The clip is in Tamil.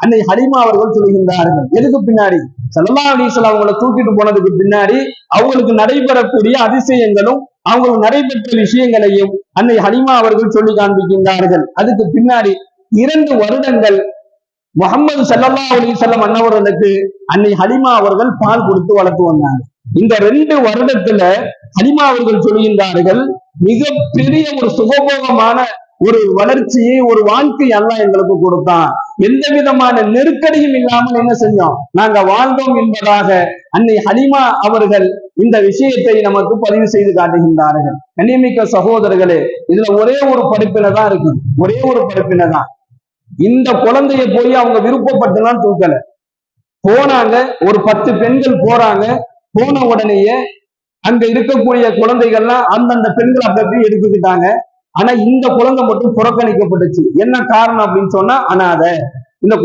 அன்னை ஹலிமா அவர்கள் சொல்கின்றார்கள். எதுக்கு பின்னாடி? ஸல்லல்லாஹு அலைஹி வஸல்லம் அவங்களை தூக்கிட்டு போனதுக்கு பின்னாடி அவங்களுக்கு நடைபெறக்கூடிய அதிசயங்களும் அவங்களுக்கு நடைபெற்ற விஷயங்களையும் அன்னை ஹலிமா அவர்கள் சொல்லி காண்பிக்கின்றார்கள். அதுக்கு பின்னாடி 2 வருடங்கள் முஹம்மது ஸல்லல்லாஹு அலைஹி வஸல்லம் அன்னவர்களுக்கு அன்னை ஹலிமா அவர்கள் பால் கொடுத்து வளர்த்து வந்தாங்க. இந்த 2 வருடத்துல ஹலிமா அவர்கள் சொல்கின்றார்கள், மிக பெரிய ஒரு சுகபோகமான ஒரு வளர்ச்சியை, ஒரு வாழ்க்கை அல்லாஹ் எங்களுக்கு கொடுத்தான். எந்த விதமான நெருக்கடியும் இல்லாமல் என்ன செஞ்சோம், நாங்க வாழ்ந்தோம் என்பதாக அன்னை ஹலிமா அவர்கள் இந்த விஷயத்தை நமக்கு பதிவு செய்து காட்டுகின்றார்கள். கண்ணியமிக்க சகோதரர்களே, இதுல ஒரே ஒரு படிப்பினை தான் இருக்கு, ஒரே ஒரு படிப்பினை தான். இந்த குழந்தைய போய் அவங்க விருப்பப்பட்டுலாம் தூக்கல, போனாங்க. ஒரு 10 பெண்கள் போறாங்க. போன உடனேயே அங்க இருக்கக்கூடிய குழந்தைகள்லாம் அந்தந்த பெண்கள் அப்படி எடுத்துக்கிட்டாங்க. ஆனா இந்த குழந்தை மட்டும் புறக்கணிக்கப்பட்டுச்சு. என்ன காரணம் அப்படின்னு சொன்னா, அனாதை. இந்த